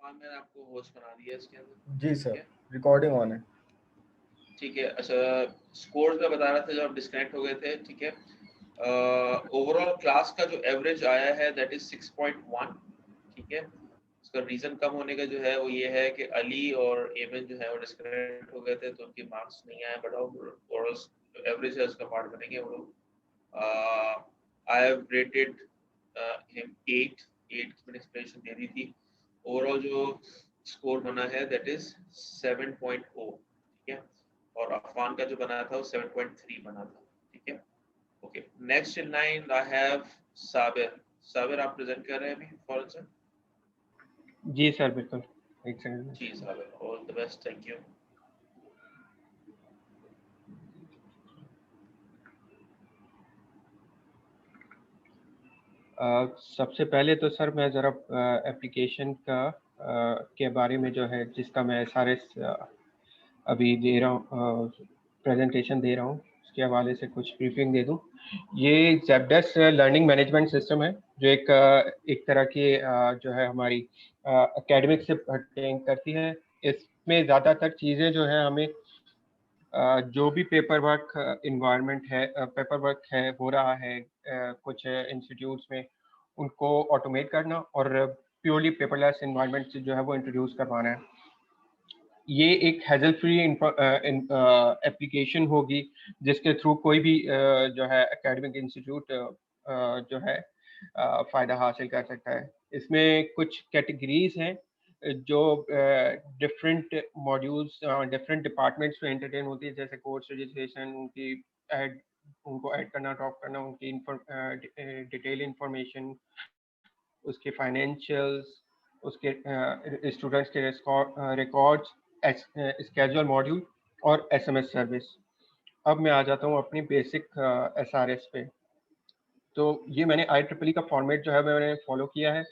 हाँ, मैंने आपको होस्ट बना दिया इसके अंदर। जी ठीक सर, है, रिकॉर्डिंग ऑन है। ठीक है। अच्छा, स्कोर्स में बता रहा था जब आप डिस्कनेक्ट हो गए थे। ठीक है, ओवरऑल क्लास का जो एवरेज आया है दैट इज 6.1। ठीक है, उसका रीजन कम होने का जो है वो ये है कि अली और एमन जो है वो डिस्कनेक्ट हो गए थे, तो उनके मार्क्स नहीं आए, बट ओवरऑल एवरेज है उसका पार्ट बनेंगे वो लोग। आई हैव रेटेड हिम 8 की मैंने एक्सप्लेनेशन दे दी थी। ओवरऑल जो स्कोर बना है दैट इज 7.0। ठीक है, और अफवान का जो बना था वो 7.3 बना था। ठीक है, okay. Next in line I have Sabir. Sabir, आप प्रेजेंट कर रहे हैं अभी फॉरन से? जी सर, बिल्कुल, एक सेकंड में। जी Sabir, all the best, thank you. सबसे पहले तो सर मैं ज़रा एप्लीकेशन का के बारे में जो है जिसका मैं SRS अभी दे रहा हूँ, प्रेजेंटेशन दे रहा हूँ, उसके हवाले से कुछ ब्रीफिंग दे दूँ। ये ज़ेबडेस लर्निंग मैनेजमेंट सिस्टम है जो एक तरह की जो है हमारी एकेडमिक से अटेंड करती है। इसमें ज़्यादातर चीज़ें जो है हमें जो भी पेपर वर्क इन्वायरमेंट है, पेपर वर्क है हो रहा है कुछ इंस्टीट्यूट्स में, उनको ऑटोमेट करना और प्योरली पेपरलेस इन्वायरमेंट से जो है वो इंट्रोड्यूस करवाना है। ये एक हैजल फ्री एप्लीकेशन होगी जिसके थ्रू कोई भी जो है एकेडमिक इंस्टीट्यूट जो है फ़ायदा हासिल कर सकता है। इसमें कुछ कैटेगरीज हैं जो डिफरेंट मॉड्यूल्स डिफरेंट डिपार्टमेंट्स में एंटरटेन होती है, जैसे कोर्स रजिस्ट्रेशन, उनको ऐड करना, ड्रॉप करना, उनकी डिटेल इंफॉर्मेशन, उसके फाइनेंशियल्स, उसके स्टूडेंट्स के रिकॉर्ड्स, स्केजुअल मॉड्यूल और SMS सर्विस। अब मैं आ जाता हूँ अपनी बेसिक SRS पे। तो ये मैंने IEEE का फॉर्मेट जो है मैंने फॉलो किया है,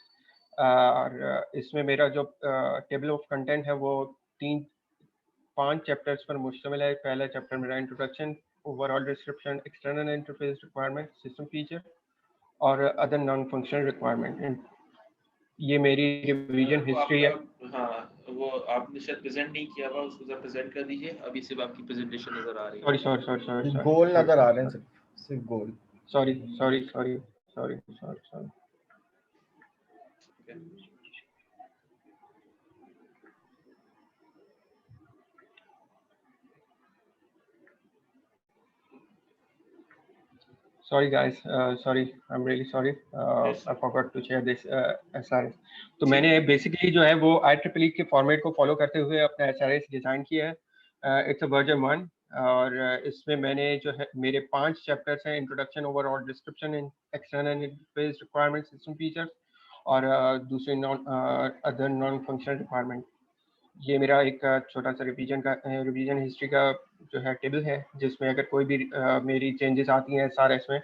और इसमें मेरा जो टेबल ऑफ कंटेंट है वो 5 चैप्टर्स पर मुश्तमिल है। पहला चैप्टर मेरा introduction, overall description, external interface requirement, system feature और अदर नॉन फंक्शनल रिक्वायरमेंट। ये मेरी रिवीजन वो हिस्ट्री आपका, है। हाँ, वो आपने शायद प्रेजेंट नहीं किया हुआ, उसको जरा प्रेजेंट कर दीजिए। अभी सिर्फ आपकी प्रेजेंटेशन नजर आ रही है। सॉरी गोल नजर आ रहे हैं, सिर्फ गोल। Sorry. Sorry guys, I'm really sorry. I forgot to share this SRS. तो मैंने बेसिकली जो है वो IEEE के फॉर्मेट को फॉलो करते हुए अपना SRS डिज़ाइन किया है। इट्स अ वर्जन 1, और इसमें मैंने जो है मेरे 5 चैप्टर्स हैं, introduction, overall description, external interface requirement, system features और दूसरे अदर नॉन फंक्शनल रिक्वायरमेंट। ये मेरा एक छोटा सा रिवीजन हिस्ट्री का जो है टेबल है, जिसमें अगर कोई भी मेरी चेंजेस आती हैं SRS में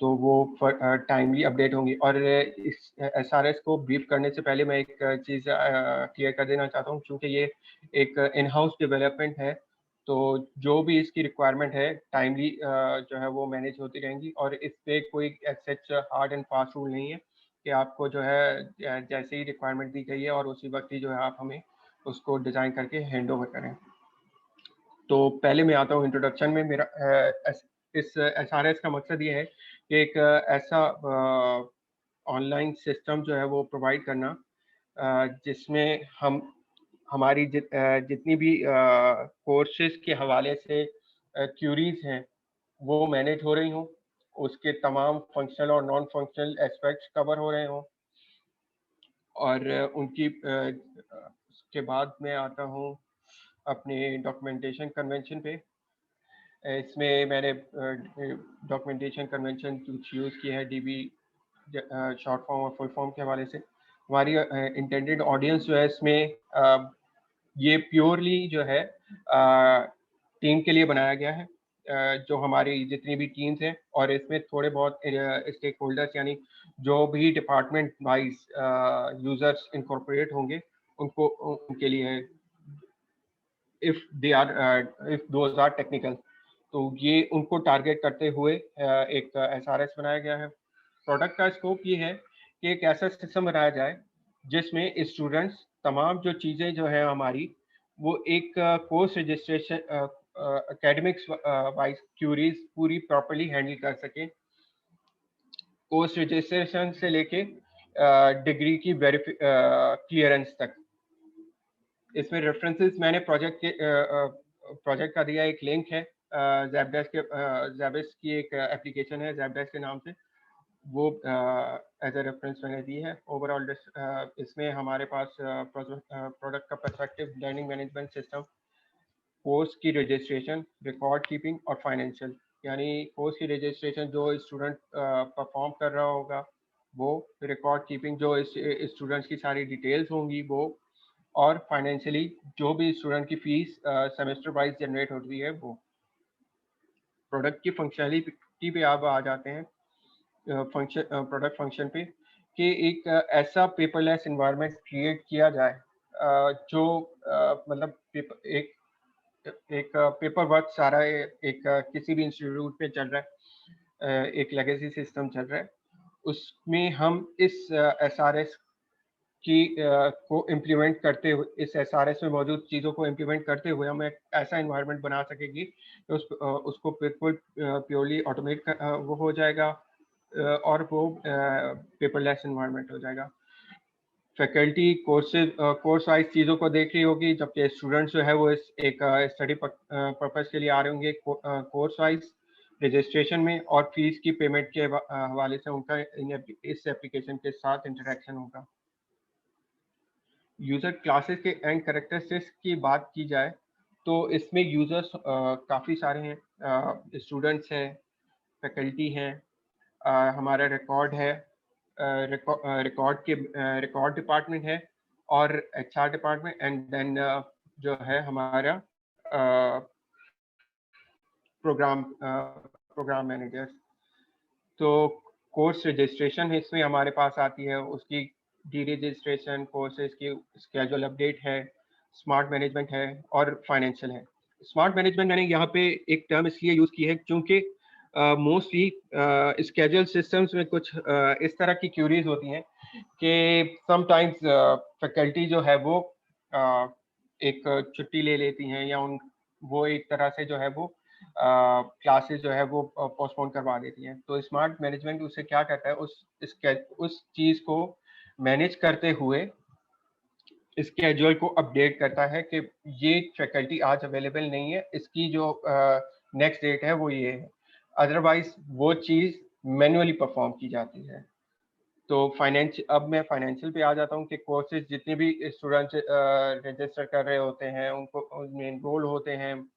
तो वो टाइमली अपडेट होंगी। और इस SRS को ब्रीफ करने से पहले मैं एक चीज़ क्लियर कर देना चाहता हूँ, क्योंकि ये एक इन हाउस डेवलपमेंट है, तो जो भी इसकी रिक्वायरमेंट है टाइमली जो है वो मैनेज होती रहेंगी, और इस पर कोई सच हार्ड एंड फास्ट रूल नहीं है कि आपको जो है जैसे ही रिक्वायरमेंट दी गई है और उसी वक्त ही जो है आप हमें उसको डिज़ाइन करके हैंड ओवर करें। तो पहले मैं आता हूँ इंट्रोडक्शन में। मेरा इस SRS का मकसद ये है कि एक ऐसा ऑनलाइन सिस्टम जो है वो प्रोवाइड करना जिसमें हमारी जितनी भी कोर्सेज के हवाले से क्यूरीज हैं वो मैनेज हो रही हों, उसके तमाम फंक्शनल और नॉन फंक्शनल एस्पेक्ट्स कवर हो रहे हों, और उनकी उसके बाद मैं आता हूँ अपने डॉक्यूमेंटेशन कन्वेंशन पे। इसमें मैंने डॉक्यूमेंटेशन कन्वेंशन कुछ यूज़ किया है, DB शॉर्ट फॉर्म और फुल फॉर्म के हवाले से। हमारी इंटेंडेड ऑडियंस जो है इसमें ये प्योरली जो है टीम के लिए बनाया गया है, जो हमारी जितनी भी टीम्स हैं, और इसमें थोड़े बहुत स्टेक होल्डर्स यानी जो भी डिपार्टमेंट वाइज यूजर्स इनकॉर्पोरेट होंगे उनके लिए है, इफ दोज आर टेक्निकल। तो ये उनको टारगेट करते हुए एक SRS बनाया गया है। प्रोडक्ट का स्कोप ये है कि एक ऐसा सिस्टम बनाया जाए जिसमें स्टूडेंट्स तमाम जो चीज़ें जो है हमारी वो एक course registration academics wise queries पूरी प्रॉपर्ली हैंडल कर सकें, कोर्स रजिस्ट्रेशन से लेके डिग्री की क्लियरेंस तक। इसमें रेफरेंसेस मैंने प्रोजेक्ट का दिया, एक लिंक है ज़ैबडेस्क की एक एप्लीकेशन है ज़ैबडेस्क के नाम से, वो एज ए रेफरेंस मैंने दी है। ओवरऑल इसमें हमारे पास प्रोडक्ट का perspective, learning management system, course की रजिस्ट्रेशन, रिकॉर्ड कीपिंग और फाइनेंशियल, यानी कोर्स की रजिस्ट्रेशन जो स्टूडेंट परफॉर्म कर रहा होगा वो, रिकॉर्ड कीपिंग जो स्टूडेंट्स की सारी डिटेल्स होंगी वो, और फाइनेंशियली जो भी स्टूडेंट की फीस सेमेस्टर वाइज जनरेट होती है वो। प्रोडक्ट की फंक्शनलिटी पे आप आ जाते हैं, प्रोडक्ट फंक्शन पे, कि एक ऐसा पेपरलेस एनवायरनमेंट क्रिएट किया जाए जो मतलब एक पेपर वर्क सारा एक किसी भी इंस्टीट्यूट पे चल रहा है, एक लेगेसी सिस्टम चल रहा है, उसमें हम इस SRS की को इम्प्लीमेंट करते हुए, इस SRS में मौजूद चीज़ों को इम्प्लीमेंट करते हुए हम एक ऐसा इन्वायरमेंट बना सकेंगे कि उसको बिल्कुल प्योरली ऑटोमेट वो हो जाएगा और वो पेपरलेस इन्वायरमेंट हो जाएगा। फैकल्टी कोर्स वाइज चीज़ों को देख रही होगी, जबकि स्टूडेंट्स जो है वो इस एक स्टडी पर्पस के लिए आ रहे होंगे कोर्स वाइज रजिस्ट्रेशन में, और फीस की पेमेंट के हवाले से उनका इस एप्लीकेशन के साथ इंटरेक्शन होगा। यूज़र क्लासेस के एंड कैरेक्टरिस्टिक्स की बात की जाए तो इसमें यूज़र्स काफ़ी सारे हैं, स्टूडेंट्स हैं, फैकल्टी हैं, हमारा रिकॉर्ड है, रिकॉर्ड डिपार्टमेंट है, और HR डिपार्टमेंट, एंड देन जो है हमारा प्रोग्राम मैनेजर्स। तो कोर्स रजिस्ट्रेशन इसमें हमारे पास आती है, उसकी डी रजिस्ट्रेशन, कोर्सेज की स्केड्यूल अपडेट है, स्मार्ट मैनेजमेंट है और फाइनेंशियल है। स्मार्ट मैनेजमेंट मैंने यहाँ पे एक टर्म इसलिए यूज़ की है क्योंकि मोस्टली स्केड्यूल सिस्टम्स में कुछ इस तरह की क्यूरीज होती हैं कि समटाइम्स फैकल्टी जो है वो एक छुट्टी ले लेती हैं, या वो एक तरह से जो है वो क्लासेस जो है वो पोस्टपोन करवा देती हैं। तो स्मार्ट मैनेजमेंट उससे क्या कहता है, उस चीज़ को मैनेज करते हुए स्केड्यूल को अपडेट करता है कि ये फैकल्टी आज अवेलेबल नहीं है, इसकी जो नेक्स्ट डेट है वो ये है, अदरवाइज वो चीज़ मैन्युअली परफॉर्म की जाती है। तो अब मैं फाइनेंशियल पे आ जाता हूँ कि कोर्सेज जितने भी स्टूडेंट्स रजिस्टर कर रहे होते हैं, उनको उनमें एनरोल होते हैं,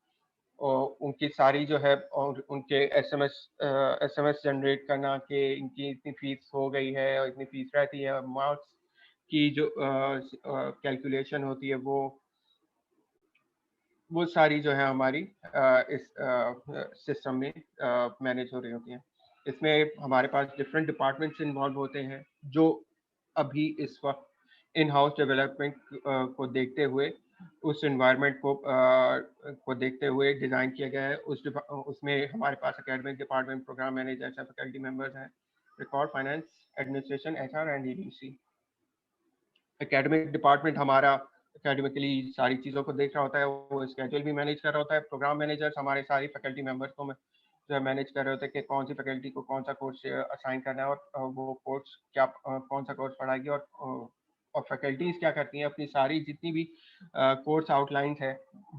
और उनकी सारी जो है, और उनके SMS जनरेट करना कि इनकी इतनी फीस हो गई है और इतनी फीस रहती है, मार्क्स की जो कैलकुलेशन होती है वो सारी जो है हमारी इस सिस्टम में मैनेज हो रही होती हैं। इसमें हमारे पास डिफरेंट डिपार्टमेंट्स इन्वॉल्व होते हैं जो अभी इस वक्त इन हाउस डेवलपमेंट को देखते हुए, उस एनवायरनमेंट को देखते हुए डिज़ाइन किया गया है। उसमें हमारे पास एकेडमिक डिपार्टमेंट, प्रोग्राम मैनेजर्स हैं, फैकल्टी मेंबर्स हैं, record, finance, administration, HR and EDC। Academic department हमारा एकेडमिकली सारी चीज़ों को देख रहा होता है, वो स्केड्यूल भी मैनेज कर रहा होता है। प्रोग्राम मैनेजर्स हमारे सारी फैकल्टी मेंबर्स को जो है मैनेज कर रहे होते हैं कि कौन सी फैकल्टी को कौन सा कोर्स असाइन करना है, और वो कोर्स क्या कौन सा कोर्स पढ़ाएगी, और फैकल्टीज क्या करती हैं, अपनी सारी जितनी भी कोर्स आउटलाइंस है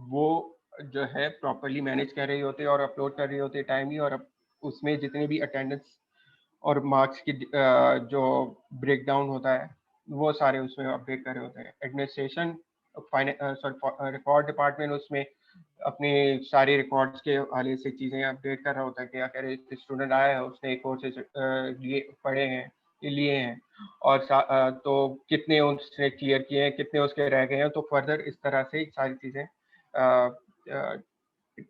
वो जो है प्रॉपरली मैनेज कर रही होती है और अपलोड कर रही होती है टाइमली, और उसमें जितने भी अटेंडेंस और मार्क्स की जो ब्रेक डाउन होता है वो सारे उसमें अपडेट कर रहे होते हैं। एडमिनिस्ट्रेशन, रिकॉर्ड डिपार्टमेंट उसमें अपने सारे रिकॉर्ड्स के हवाले से चीज़ें अपडेट कर रहा होता है कि अगर स्टूडेंट आया है, उसने कोर्सेज पढ़े हैं, लिए हैं, और तो कितने उसने क्लियर किए हैं, कितने उसके रह गए हैं। तो फर्दर इस तरह से सारी चीज़ें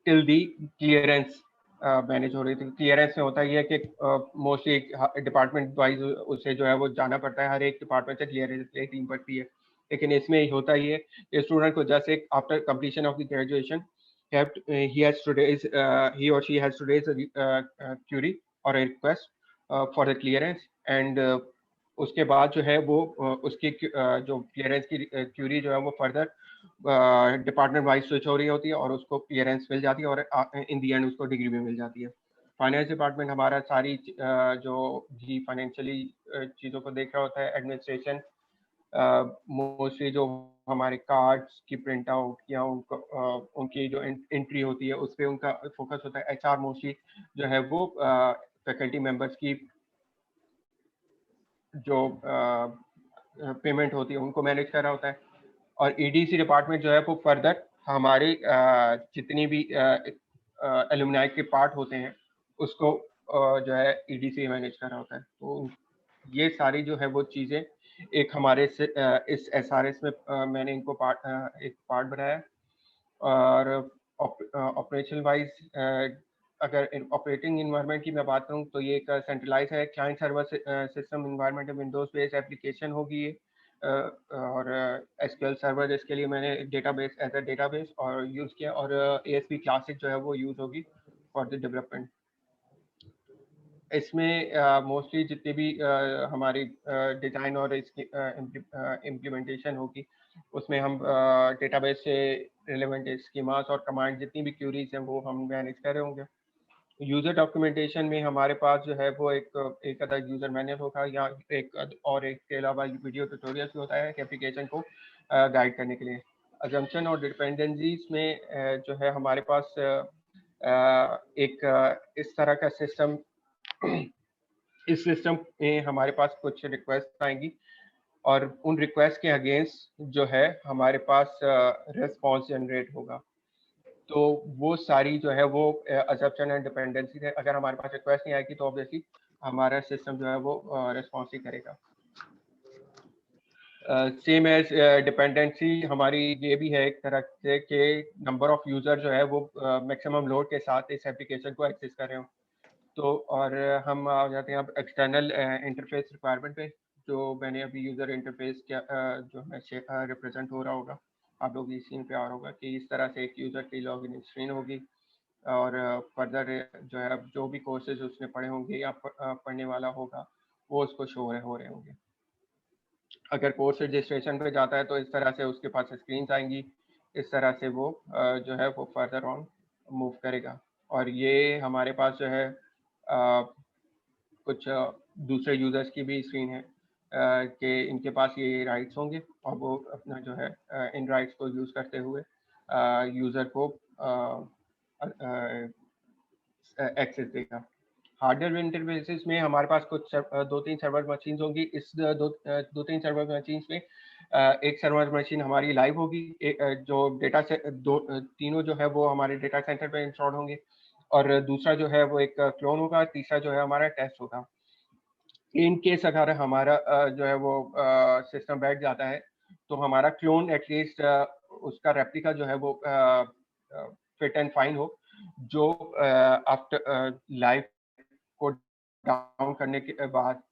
टिल दी क्लियरेंस मैनेज हो रही थी। क्लियरेंस में होता है कि मोस्टली डिपार्टमेंट वाइज उसे जो है वो जाना पड़ता है, हर एक डिपार्टमेंट से क्लियरेंस टीम पड़ती है। लेकिन इसमें होता ही है कि स्टूडेंट को जस्ट एक after completion of the graduation he or she has to raise a query or a request for the clearance, and उसके बाद जो है वो उसकी जो क्लियरेंस की क्यूरी जो है वो फर्दर डिपार्टमेंट वाइज स्विच हो रही होती है और उसको क्लियरेंस मिल जाती है और इन दी एंड उसको डिग्री भी मिल जाती है। फाइनेंस डिपार्टमेंट हमारा सारी जो भी फाइनेंशियली चीज़ों को देख रहा होता है। एडमिनिस्ट्रेशन मोस्टली जो हमारे कार्ड्स की प्रिंट आउट या उनको उनकी जो एंट्री होती है उस पर उनका फोकस होता है। एचआर मोस्टली जो है वो फैकल्टी मेंबर्स की जो पेमेंट होती है उनको मैनेज कर रहा होता है। और ईडीसी डिपार्टमेंट जो है वो फर्दर हमारी जितनी भी एलुमनाई के पार्ट होते हैं उसको जो है ईडीसी मैनेज कर रहा होता है। तो ये सारी जो है वो चीज़ें एक हमारे इस एसआरएस में मैंने इनको एक पार्ट बनाया है। और ऑपरेशनल वाइज अगर ऑपरेटिंग इन्वायरमेंट की मैं बात करूं तो ये एक सेंट्रलाइज है। Client server system environment Windows based application होगी ये। और एसक्यूएल सर्वर इसके लिए मैंने डेटाबेस एज अ डेटाबेस और यूज़ किया और एएसपी क्लासिक जो है वो यूज़ होगी फॉर द डेवलपमेंट। इसमें मोस्टली जितनी भी हमारी डिज़ाइन और इसकी इम्प्लीमेंटेशन होगी उसमें हम डेटाबेस से रिलेवेंट स्कीमास और कमांड जितनी भी क्यूरीज हैं वो हम मैनेज कर रहे होंगे। यूज़र डॉक्यूमेंटेशन में हमारे पास जो है वो एक अदर यूज़र मैनुअल होगा या एक के अलावा वीडियो ट्यूटोरियल भी होता है एप्लीकेशन को गाइड करने के लिए। अजम्पशन और डिपेंडेंसीज में जो है हमारे पास इस तरह का सिस्टम इस सिस्टम में हमारे पास कुछ रिक्वेस्ट आएंगी और उन रिक्वेस्ट के अगेंस्ट जो है हमारे पास रिस्पॉन्स जनरेट होगा। तो वो सारी जो है वो अजम्पशन एंड डिपेंडेंसी है। अगर हमारे पास रिक्वेस्ट नहीं आएगी तो ऑब्वियसली हमारा सिस्टम जो है वो रिस्पॉन्स ही करेगा। सेम एज डिपेंडेंसी हमारी ये भी है एक तरह से कि नंबर ऑफ यूज़र जो है वो मैक्सिमम लोड के साथ इस एप्लीकेशन को एक्सेस कर रहे हो। तो और हम आ जाते हैं अब एक्सटर्नल इंटरफेस रिक्वायरमेंट पे, जो मैंने अभी यूज़र इंटरफेस क्या जो है रिप्रेजेंट हो रहा होगा, आप लोग इस स्क्रीन पे आ रहा होगा कि इस तरह से एक यूज़र की लॉगिन स्क्रीन होगी और फर्दर जो है जो भी कोर्सेज उसने पढ़े होंगे या पढ़ने वाला होगा वो उसको शो हो रहे होंगे। अगर कोर्स रजिस्ट्रेशन पे जाता है तो इस तरह से उसके पास स्क्रीन आएंगी, इस तरह से वो जो है वो फर्दर ऑन मूव करेगा। और ये हमारे पास जो है कुछ दूसरे यूज़र्स की भी स्क्रीन है कि इनके पास ये राइट्स होंगे और वो अपना जो है इन राइट्स को यूज़ करते हुए यूज़र को एक्सेस देगा। हार्डवेयर इंटरफेसेस में हमारे पास कुछ दो तीन सर्वर मशीन होंगी। इस दो तीन सर्वर मशीन में एक सर्वर मशीन हमारी लाइव होगी, जो डेटा से तीनों जो है वो हमारे डेटा सेंटर पे इंस्टॉल होंगे और दूसरा जो है वो एक क्लोन होगा, तीसरा जो है हमारा टेस्ट होगा। इन केस अगर हमारा जो है वो सिस्टम बैठ जाता है तो हमारा क्लोन एटलीस्ट उसका रेप्लिका जो है वो फिट एंड फाइन हो, जो आफ्टर लाइव को डाउन करने के बाद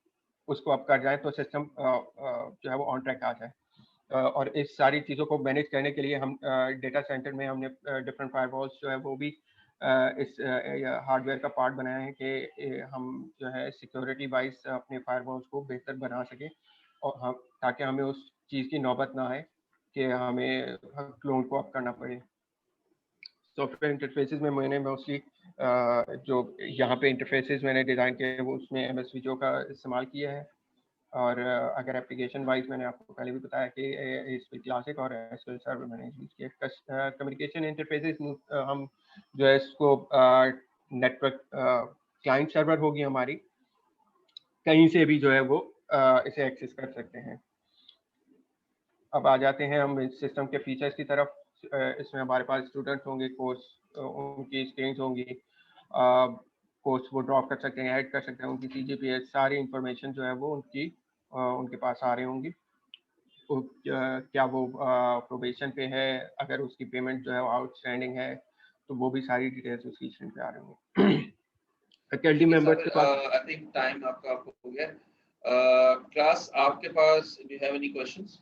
उसको अप कर जाए तो सिस्टम जो है वो ऑन ट्रैक आ जाए। और इस सारी चीज़ों को मैनेज करने के लिए हम डेटा सेंटर में हमने डिफरेंट फायरवॉल्स जो है वो भी इस हार्डवेयर का पार्ट बनाया है कि हम जो है सिक्योरिटी वाइज अपने फायरवॉल्स को बेहतर बना सकें और हम ताकि हमें उस चीज़ की नौबत ना आए कि हमें क्लोन को अप करना पड़े। सॉफ्टवेयर इंटरफेसेस में मैंने मोस्टली जो यहाँ पे इंटरफेसेस मैंने डिज़ाइन किए वो उसमें MS Visio का इस्तेमाल किया है। और अगर एप्लीकेशन वाइज मैंने आपको पहले भी बताया कि एएसपी क्लासिक और एसक्यूएल सर्वर मैंने यूज़ किया। कम्युनिकेशन इंटरफेसेस हम जो है इसको नेटवर्क क्लाइंट सर्वर होगी हमारी, कहीं से भी जो है वो इसे एक्सेस कर सकते हैं। अब आ जाते हैं हम इस सिस्टम के फीचर्स की तरफ। इसमें हमारे पास स्टूडेंट्स होंगे, कोर्स उनकी स्क्रीन्स होंगी, कोर्स वो ड्रॉप कर सकते हैं, ऐड कर सकते हैं, उनकी CGPA सारी इंफॉर्मेशन जो है वो उनके पास आ रही होंगी। तो क्या वो प्रोबेशन पे है, अगर उसकी पेमेंट जो है आउटस्टैंडिंग है तो वो भी सारी डिटेल्स उसकी स्क्रीन पे आ रही होंगी। फैकल्टी मेंबर्स के पास आई थिंक टाइम आपका हो गया। क्लास आपके पास do you have any questions?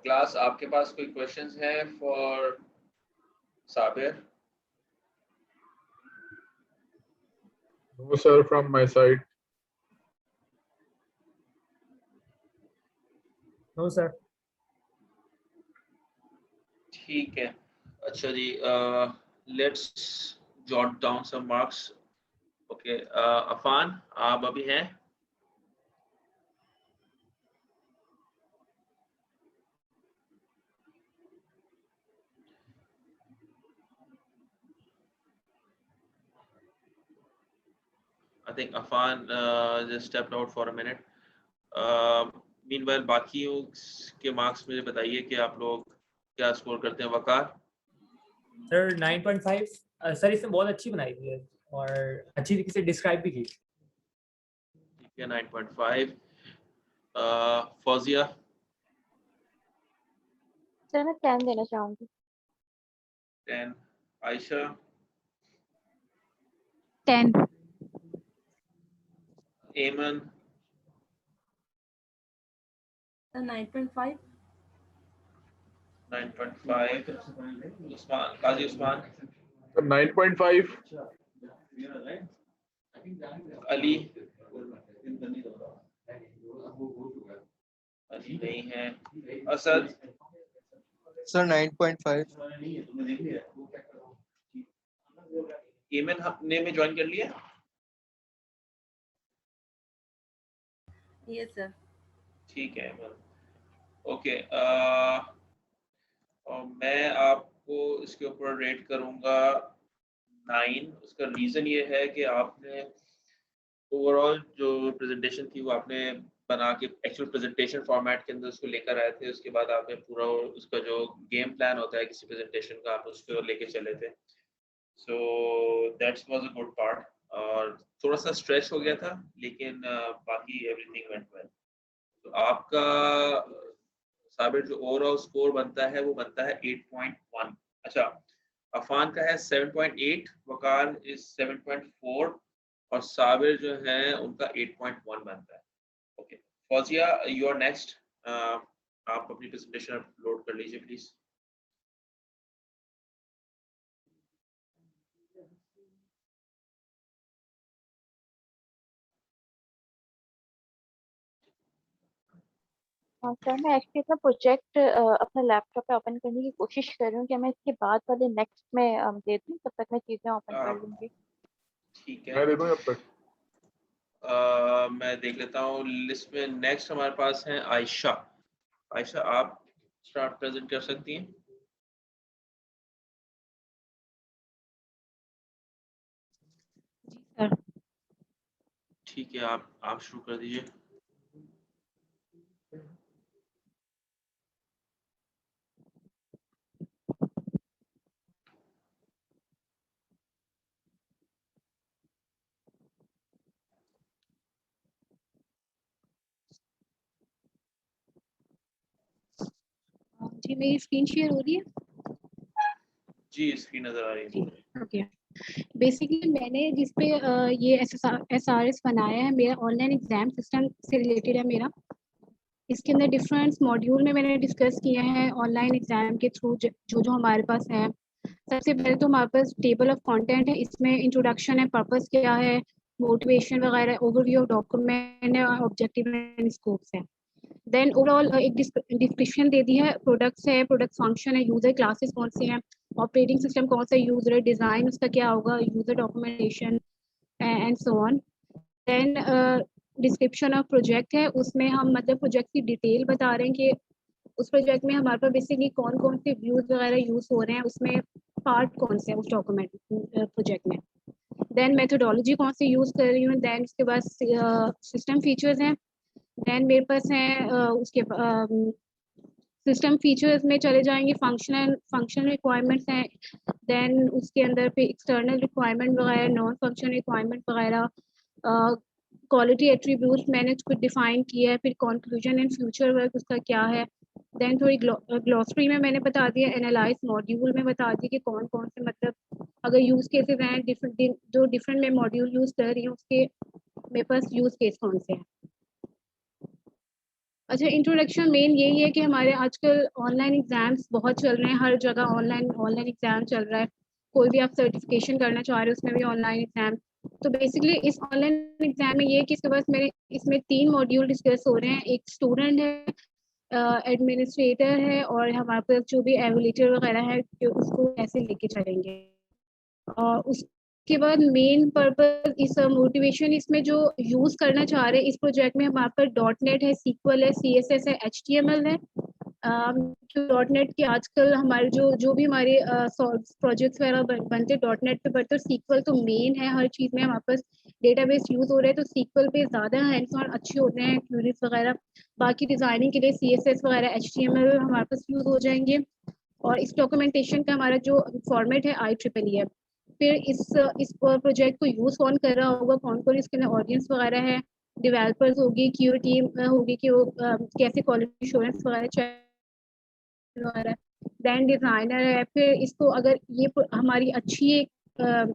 Class आपके पास कोई क्वेश्चंस हैं for Sabir? No, sir, from my side. No, sir. ठीक है, अच्छा जी, let's jot down some marks. Okay, Afan आप अभी हैं? I think Afan just stepped out for a minute. Meanwhile, बाकियों के मार्क्स मुझे बताइए कि आप लोग क्या स्कोर करते हैं. वकार? सर 9.5. सर इसने बहुत अच्छी बनाई थी और अच्छी तरीके से डिस्क्राइब भी की. ठीक है, 9.5. फौजिया? सर मैं 10 देना चाहूंगी. 10. आयशा? 10. एमन? 9.5. 9.5. उस्मान, काजी उस्मान? Sir, 9.5. अली? अली नहीं है. असद? सर 9.5. एमन हमने में ज्वाइन कर लिया? Yes sir. ठीक है एमन. ओके, और मैं आपको इसके ऊपर रेट करूंगा 9. उसका रीज़न ये है कि आपने ओवरऑल जो प्रेजेंटेशन थी वो आपने बना के एक्चुअल प्रेजेंटेशन फॉर्मेट के अंदर उसको लेकर आए थे. उसके बाद आपने पूरा उसका जो गेम प्लान होता है किसी प्रेजेंटेशन का, आप उसको लेके चले थे. So that's was a good part. और थोड़ा सा स्ट्रेस हो गया था, लेकिन बाकी एवरीथिंग वेंट वेल. तो आपका साबिर जो ओवरऑल स्कोर बनता है वो बनता है 8.1. अच्छा, अफान का है 7.8, वकार इज 7.4 और साबिर जो है उनका 8.1 बनता है. Okay, Fauzia you are next. आप अपनी प्रेजेंटेशन अपलोड कर लीजिए प्लीज. सर मैं एक्चुअली अपना प्रोजेक्ट अपने लैपटॉप पे ओपन करने की कोशिश कर रही हूँ. क्या मैं इसके बाद वाले नेक्स्ट में दे दूँ? तब तक मैं चीजें ओपन कर लूंगी. ठीक है, मैं दे दूं जब तक. मैं देख लेता हूँ लिस्ट में. नेक्स्ट हमारे पास है आयशा. आयशा आप स्टार्ट प्रेजेंट कर सकती हैं. सर ठीक है, आप शुरू कर दीजिए. जी मेरी स्क्रीन शेयर हो रही है. जी, स्क्रीन नजर आ रही है. ओके. बेसिकली मैंने जिस पे ये SRS बनाया है, मेरा ऑनलाइन एग्जाम सिस्टम से रिलेटेड है मेरा. इसके अंदर डिफरेंट मॉड्यूल में मैंने डिस्कस किए हैं ऑनलाइन एग्जाम के थ्रू जो जो हमारे पास है. सबसे पहले तो हमारे पास टेबल ऑफ कंटेंट है. इसमें इंट्रोडक्शन है, पर्पस क्या है, मोटिवेशन वगैरह, ओवरव्यू ऑफ डॉक्यूमेंट है, ऑब्जेक्टिव एंड स्कोप्स है. देन ओवरऑल एक डिस्क्रिप्शन दे दी है. प्रोडक्ट्स है, प्रोडक्ट फंक्शन है, यूजर क्लासेस कौन से हैं, ऑपरेटिंग सिस्टम कौन सा यूजर है, डिज़ाइन उसका क्या होगा, user documentation and so on. Then description of project है. उसमें हम मतलब प्रोजेक्ट की डिटेल बता रहे हैं कि उस प्रोजेक्ट में हमारे पास बेसिकली कौन कौन से व्यूज वगैरह यूज हो रहे हैं, उसमें पार्ट कौन से है उस डॉक्यूमेंट प्रोजेक्ट में. देन मेथोडोलॉजी कौन सी यूज कर रही हूँ. देन उसके बाद सिस्टम फीचर्स हैं. देन मेरे पास है उसके सिस्टम फीचर्स में चले जाएंगे, फंक्शनल रिक्वायरमेंट्स हैं. देन उसके अंदर पे एक्सटर्नल रिक्वायरमेंट वगैरह, नॉन फंक्शनल रिक्वायरमेंट वगैरह, क्वालिटी एट्रीब्यूट्स मैंने उसको डिफाइन किया है. फिर कंक्लूजन एंड फ्यूचर वर्क उसका क्या है. देन थोड़ी ग्लॉसरी में मैंने बता दिया, एनालाइज मॉड्यूल में बता दिया कि कौन कौन से मतलब अगर यूज केसेस हैं जो डिफरेंट मैं मॉड्यूल यूज कर रही हूँ उसके मेरे पास यूज केस कौन से हैं. अच्छा, इंट्रोडक्शन मेन यही है कि हमारे आजकल ऑनलाइन एग्जाम्स बहुत चल रहे हैं, हर जगह ऑनलाइन एग्जाम चल रहा है। कोई भी आप सर्टिफिकेशन करना चाह रहे हो उसमें भी ऑनलाइन एग्जाम। तो बेसिकली इस ऑनलाइन एग्जाम में ये है कि इसके पास मेरे इसमें 3 मॉड्यूल डिस्कस हो रहे हैं। एक स्टूडेंट है, एडमिनिस्ट्रेटर है, और हमारे पास जो भी एवोल्यूटर वगैरह है जो उसको कैसे लेके चलेंगे। और उसके बाद मेन पर्पस इस मोटिवेशन इसमें जो यूज़ करना चाह रहे हैं इस प्रोजेक्ट में हमारे पास .NET है, SQL है, CSS है, HTML है। .NET की आजकल हमारे जो भी हमारे प्रोजेक्ट्स वगैरह बनते हैं .NET पे बनते हैं। SQL तो मेन है, हर चीज़ में हमारे पास डेटाबेस यूज़ हो रहा है तो SQL पे ज़्यादा हैंड्स ऑन अच्छे होते हैं, क्वेरीज वगैरह। बाकी डिज़ाइनिंग के लिए CSS वगैरह HTML हमारे पास यूज़ हो जाएंगे। और इस डॉक्यूमेंटेशन का हमारा जो फॉर्मेट है IEEE है। फिर इस प्रोजेक्ट को यूज़ कौन कर रहा होगा, कौन-कौन इसके अंदर ऑडियंस वगैरह है, डेवलपर्स होगी, QA टीम होगी कि वो कैसे क्वालिटी एश्योरेंस वगैरह चेक वगैरह, देन डिज़ाइनर है। फिर इसको अगर ये हमारी अच्छी अ,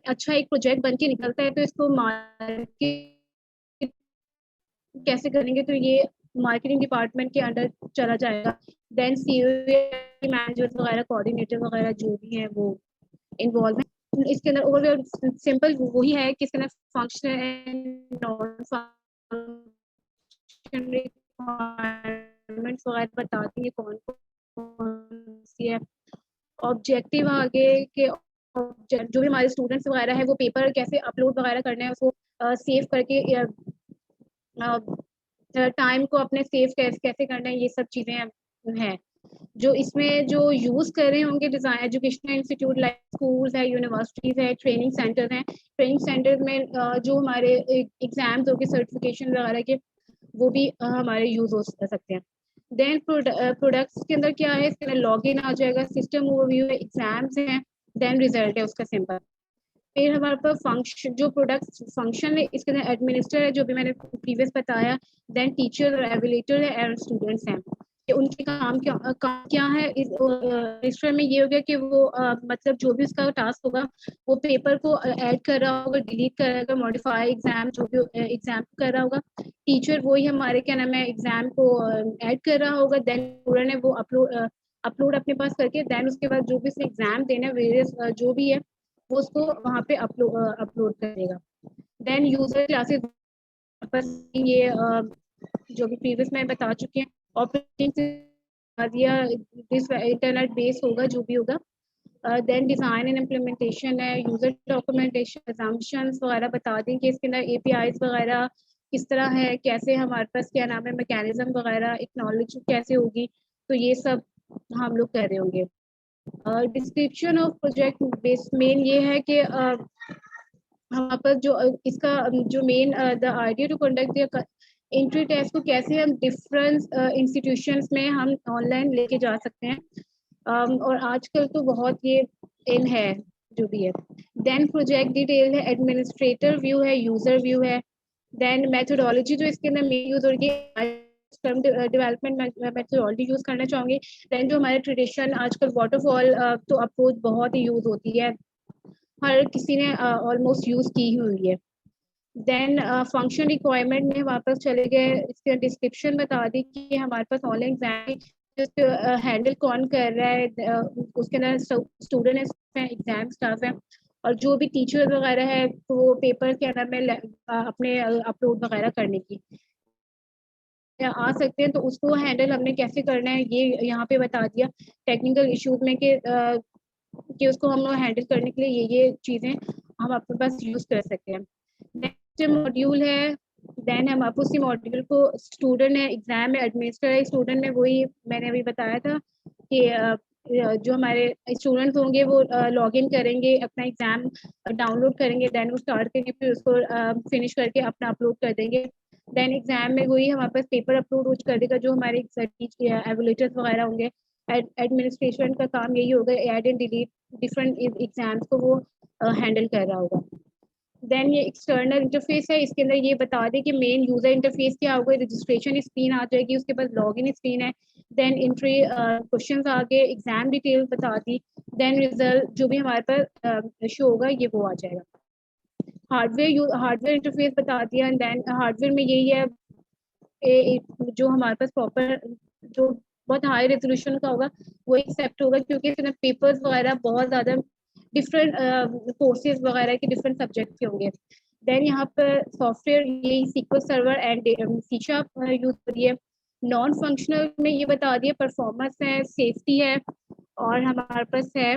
अच्छा एक प्रोजेक्ट बन के निकलता है तो इसको मार्केट कैसे करेंगे, तो ये मार्केटिंग डिपार्टमेंट के अंडर चला जाएगा। देन COE मैनेजर्स वगैरह, कोऑर्डिनेटर वगैरह जो भी हैं वो इन्वॉल्व है। इसके अंदर ओवरऑल सिंपल वही है कि इसके अंदर functional and non functional requirements वगैरह बताती है कौन कौन सी है। ऑब्जेक्टिव आगे के जो भी हमारे स्टूडेंट्स वगैरह है वो पेपर कैसे अपलोड वगैरह करना है, उसको सेव करके टाइम को अपने सेव कैसे करना है, ये सब चीज़ें हैं। जो इसमें जो यूज़ कर रहे होंगे design educational institute like schools है, यूनिवर्सिटीज़ है, ट्रेनिंग सेंटर हैं। ट्रेनिंग सेंटर में जो हमारे एग्जाम्स होंगे सर्टिफिकेशन वगैरह के वो भी हमारे यूज़ हो सकते हैं। देन प्रोडक्ट्स के अंदर क्या है, इसके अंदर लॉगिन आ जाएगा, सिस्टम ओवरव्यू है, एग्जाम्स हैं, देन रिजल्ट है उसका सिंपल। फिर हमारे पास फंक्शन जो प्रोडक्ट फंक्शन है इसके अंदर एडमिनिस्टर है जो भी मैंने प्रीवियस बताया, देन टीचर और एवोल्यूटर है और स्टूडेंट्स हैं कि उनके काम क्या है। इस रजिस्टर में ये हो गया कि वो मतलब जो भी उसका टास्क होगा वो पेपर को ऐड कर रहा होगा, डिलीट कर रहा होगा, मॉडिफाई एग्जाम जो भी एग्जाम कर रहा होगा। टीचर वही हमारे क्या नाम है एग्जाम को ऐड कर रहा होगा, देन स्टूडेंट है वो अपलोड अपने पास करके देन उसके बाद जो भी उसने एग्जाम देना है वेरियस जो भी है वो उसको वहाँ पे अपलोड करेगा। देन यूजर क्लासेस पर ये जो भी प्रीवियस में बता चुके हैं, ऑपरेटिंग दिया दिस इंटरनेट बेस होगा जो भी होगा। देन डिज़ाइन एंड इम्प्लीमेंटेशन है, यूजर डॉक्यूमेंटेशन, असम्पशंस वगैरह बता दें कि इसके अंदर APIs वगैरह किस तरह है, कैसे हमारे पास क्या नाम है मैकेनिज्म वगैरह, एक्नॉलेज कैसे होगी, तो ये सब हम लोग कर रहे होंगे। Description of project base main ये है कि हमारे पास जो इसका जो main the idea to conduct entry test को कैसे हम डिफरेंट इंस्टीट्यूशंस में हम ऑनलाइन लेके जा सकते हैं। और आजकल तो बहुत ये इन है जो भी है। देन प्रोजेक्ट डिटेल है, एडमिनिस्ट्रेटर व्यू है, यूजर व्यू है। देन मेथोडोलॉजी जो इसके अंदर मेन यूज हो रही है डेवलपमेंट मेथोडोलॉजी यूज करना चाहूँगी। देन जो हमारे ट्रेडिशन आजकल वाटरफॉल तो अप्रोच बहुत ही यूज होती है, हर किसी ने ऑलमोस्ट यूज की हुई है। देन फंक्शन रिक्वायरमेंट में वापस चले गए, इसके डिस्क्रिप्शन बता दी कि हमारे पास ऑनलाइन एग्जाम हैंडल कौन कर रहा है, उसके अंदर स्टूडेंट है, एग्जाम स्टाफ है, और जो भी टीचर वगैरह है तो वो पेपर के अंदर में अपने अपलोड वगैरह करने की आ सकते हैं, तो उसको हैंडल हमने कैसे करना है ये यहाँ पे बता दिया टेक्निकल इश्यूज में कि उसको हम लोग हैंडल करने के लिए ये चीज़ें हम अपने पास यूज़ कर सकते हैं। नेक्स्ट मॉड्यूल है, देन हम आप उसी मॉड्यूल को स्टूडेंट है, एग्जाम है, एडमिनिस्ट्रेटर है। स्टूडेंट में वही मैंने अभी बताया था कि जो हमारे स्टूडेंट्स होंगे वो लॉग इन करेंगे, अपना एग्जाम डाउनलोड करेंगे, देन वो स्टार्ट करेंगे, फिर उसको फिनिश करके अपना अपलोड कर देंगे। देन एग्जाम में वही हमारे पास पेपर अपलोड कर देगा जो हमारे एवोल्यूटर्स वगैरह होंगे। एडमिनिस्ट्रेशन का काम यही होगा, add and delete different exams को वो हैंडल कर रहा होगा। देन ये एक्सटर्नल इंटरफेस है, इसके अंदर ये बता दें कि मेन यूजर इंटरफेस क्या होगा। रजिस्ट्रेशन स्क्रीन आ जाएगी, उसके बाद लॉगिन स्क्रीन है, देन एंट्री क्वेश्चंस आगे, एग्जाम डिटेल बता दी, देन रिजल्ट जो भी हमारे पास शो होगा ये वो आ जाएगा। हार्डवेयर इंटरफेस बता दिया, एंड देन हार्डवेयर में यही है जो हमारे पास प्रॉपर जो बहुत हाई रेजोल्यूशन का होगा वो एक्सेप्ट होगा, क्योंकि इसमें पेपर्स वगैरह बहुत ज़्यादा डिफरेंट कोर्सेज वगैरह के डिफरेंट सब्जेक्ट के होंगे। देन यहाँ पर सॉफ्टवेयर यही SQL server and C# use करिए। नॉन फंक्शनल में ये बता दिए परफॉर्मेंस है, सेफ्टी है, और हमारे पास है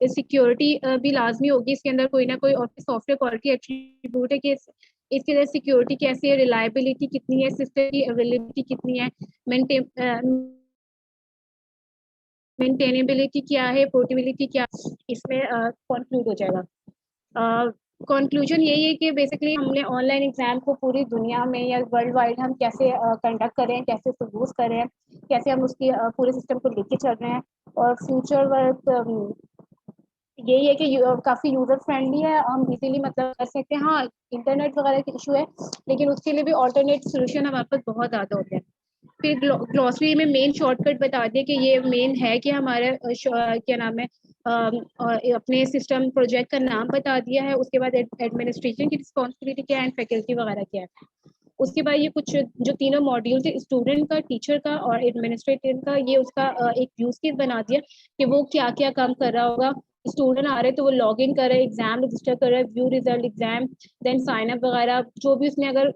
सिक्योरिटी भी लाजमी होगी इसके अंदर, कोई ना कोई और सॉफ्टवेयर क्वालिटी एट्रीब्यूट है कि इसके अंदर सिक्योरिटी कैसी है, रिलायबिलिटी कितनी है, सिस्टम की अवेलेबिलिटी कितनी है, मेंटेनेबिलिटी क्या है, पोर्टेबिलिटी क्या, इसमें कंक्लूड हो जाएगा। कंक्लूजन यही है कि बेसिकली हमने ऑनलाइन एग्जाम को पूरी दुनिया में या वर्ल्ड वाइड हम कैसे कंडक्ट कर रहे हैं, कैसे उसको यूज़ कर रहे हैं, कैसे हम उसकी पूरे सिस्टम को लेके चल रहे हैं, और फ्यूचर वर्क यही है कि काफ़ी यूजर फ्रेंडली है, हम इजीली मतलब कर सकते हैं। हाँ, इंटरनेट वगैरह की इशू है, लेकिन उसके लिए भी ऑल्टरनेट सोल्यूशन हमारे पास बहुत ज़्यादा होते हैं। फिर ग्लॉसरी में मेन शॉर्टकट बता दिए कि ये मेन है कि हमारे क्या नाम है, अपने सिस्टम प्रोजेक्ट का नाम बता दिया है, उसके बाद एडमिनिस्ट्रेशन की रिस्पॉन्सिबिलिटी क्या है एंड फैकल्टी वगैरह क्या है। उसके बाद ये कुछ जो तीनों मॉड्यूल थे, स्टूडेंट का, टीचर का और एडमिनिस्ट्रेटर का, ये उसका एक यूज केस बना दिया कि वो क्या क्या काम कर रहा होगा। स्टूडेंट आ रहे तो वो लॉग इन कर रहे हैं, एग्जाम रजिस्टर कर रहे हैं, view result exam, then sign up वगैरह, जो भी उसने अगर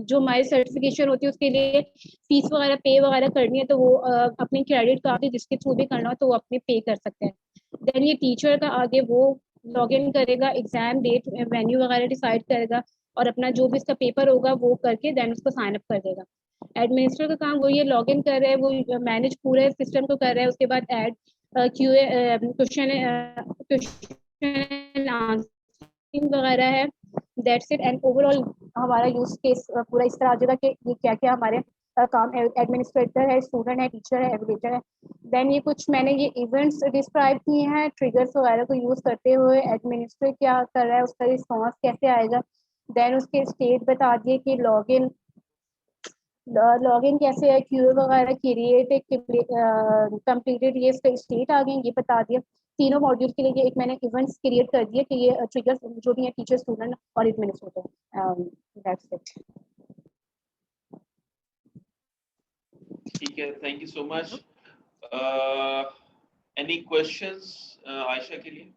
जो माई सर्टिफिकेशन होती है उसके लिए फीस वगैरह पे वगैरह करनी है तो वो अपने क्रेडिट कार्ड जिसके थ्रू भी करना हो तो वो अपने पे कर सकते हैं। देन ये टीचर का आगे वो लॉग इन करेगा, एग्जाम डेट वेन्यू वगैरह डिसाइड करेगा, और अपना जो भी इसका पेपर होगा वो करके देन उसको साइन अप कर देगा। एडमिनिस्ट्रेटर का काम वो ये लॉग इन कर रहा है, वो मैनेज पूरे सिस्टम को कर रहा है, उसके बाद ऐड क्यूए क्वेश्चन आंसरिंग वगैरह है, दैट्स इट। एंड ओवरऑल हमारा यूज केस पूरा इस तरह आ जाएगा कि ये क्या क्या हमारे काम एडमिनिस्ट्रेटर है, स्टूडेंट है, टीचर है, एवरेटर है। देन ये कुछ मैंने ये इवेंट्स डिस्क्राइब किए हैं, ट्रिगर्स वगैरह को यूज करते हुए एडमिनिस्ट्रेट क्या कर रहा है, उसका रिस्पॉन्स कैसे आएगा। देन उसके स्टेट बता दिए कि लॉगिन कैसे है, क्यूए वगैरह क्रिएट कंप्लीटेड, ये इसका स्टेट आ गए, ये बता दिया। तीनों मॉड्यूल के लिए ये एक मैंने इवेंट्स क्रिएट कर दिए कि ये ट्रिगर्स जो भी है टीचर, स्टूडेंट और एडमिनिस्ट्रेटर, दैट्स इट। ठीक है, thank you so much. Any questions Ayesha के लिए?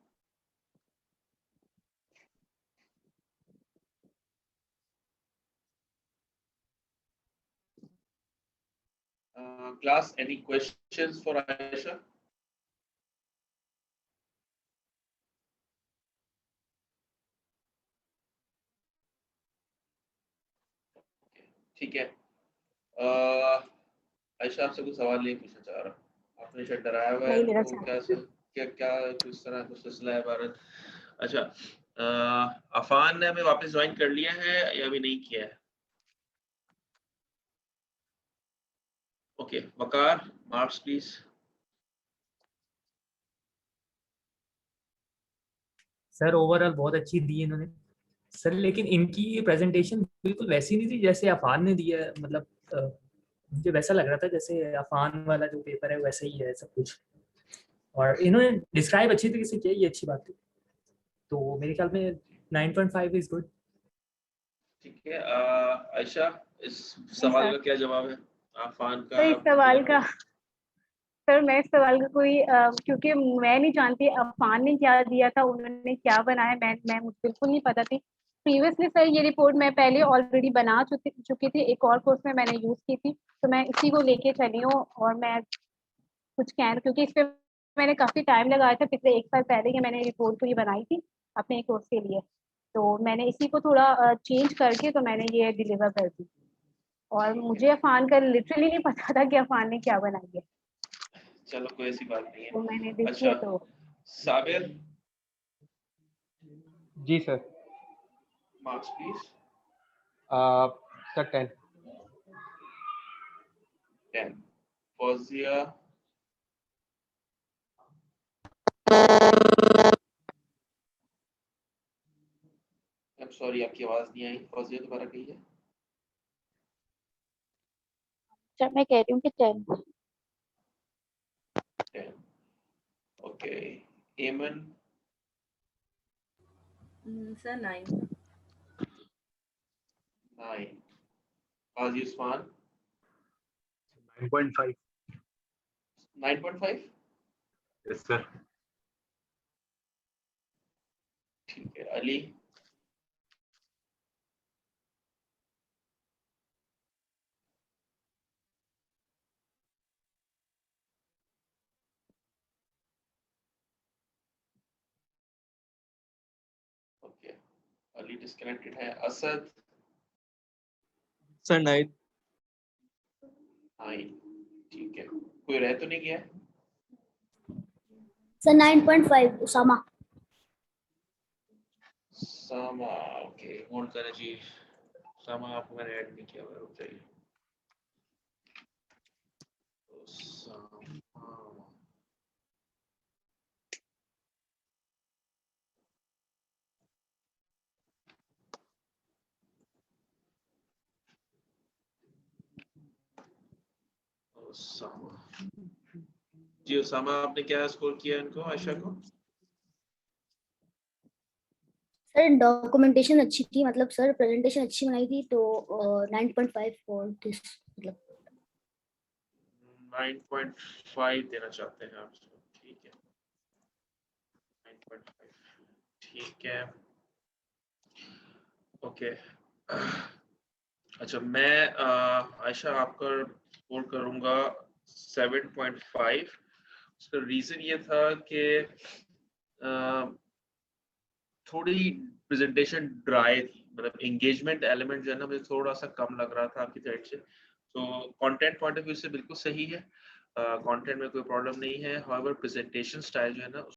Class, any questions for Aisha? ठीक है, आयशा आपसे कुछ सवाल नहीं पूछना चाह रहा, आपने शायद डराया हुआ है तो क्या क्या किस तरह कुछ सिलसिला है भारत? अच्छा, अफान ने हमें वापस ज्वाइन कर लिया है या अभी नहीं किया है? Okay, Waqar, marks please. Sir overall बहुत अच्छी दी इन्होंने सर, लेकिन इनकी प्रेजेंटेशन बिल्कुल वैसी नहीं थी जैसे अफान ने दिया है। मतलब मुझे वैसा लग रहा था जैसे अफान वाला जो पेपर है वैसे ही है सब कुछ, और इन्होंने डिस्क्राइब अच्छी तरीके से किया, ये अच्छी बात है। तो मेरे ख्याल में 9.5 इज गुड। ठीक है, आयशा इस सवाल का क्या जवाब है अफान का? इस सवाल का सर, मैं इस सवाल का कोई क्योंकि मैं नहीं जानती अफान ने क्या दिया था, उन्होंने क्या बनाया, मैं मुझे बिल्कुल नहीं पता थी। प्रीवियसली सर ये रिपोर्ट मैं पहले ऑलरेडी बना चुकी थी, एक और कोर्स में मैंने यूज की थी, तो मैं इसी को लेके चली हूँ। और मैं कुछ कह, क्योंकि इस पे मैंने काफी टाइम लगाया था, पिछले 1 साल पहले ही मैंने रिपोर्ट पूरी बनाई थी अपने एक कोर्स के लिए, तो मैंने इसी को थोड़ा चेंज करके तो मैंने ये डिलीवर कर दी। और मुझे अफान का लिटरली नहीं पता था कि अफान ने क्या बनाई है। चलो कोई ऐसी बात नहीं है। तो मैंने देखी अच्छा, है तो साबिर, जी sir. Marks please. Sir 10। Fauzia, sorry आपकी आवाज नहीं आई, फौजिया दोबारा कहिए। सर मैं कह रही हूँ कि 10। ओके, एमन? सर 9। हाय काजी उस्मान 9.5. 9.5 Yes, sir. ठीक है अली ओके अली डिस्कनेक्टेड है असद सर 9. हाय ठीक है कोई रह तो नहीं गया है? सर 9.5 उसामा सामा ओके होल्ड करें जी सामा आपको मैंने ऐड नहीं किया हुआ है, रुक जाइए सामा उसामा जी उसामा आपने क्या स्कोर किया इनको आयशा को सर डॉक्यूमेंटेशन अच्छी थी, मतलब सर प्रेजेंटेशन अच्छी बनाई थी तो 9.5 फॉर दिस, मतलब 9.5 देना चाहते हैं आप ठीक है 9.5 ठीक है ओके अच्छा मैं आयशा आपका स्कोर करूंगा 7.5 उसका रीजन ये था कि थोड़ी प्रेजेंटेशन ड्राई थी मतलब एंगेजमेंट एलिमेंट जो है ना मुझे थोड़ा सा कम लग रहा था आपकी साइड से तो कंटेंट पॉइंट ऑफ व्यू से बिल्कुल सही है कंटेंट में कोई प्रॉब्लम नहीं है हाउएवर प्रेजेंटेशन स्टाइल जो है ना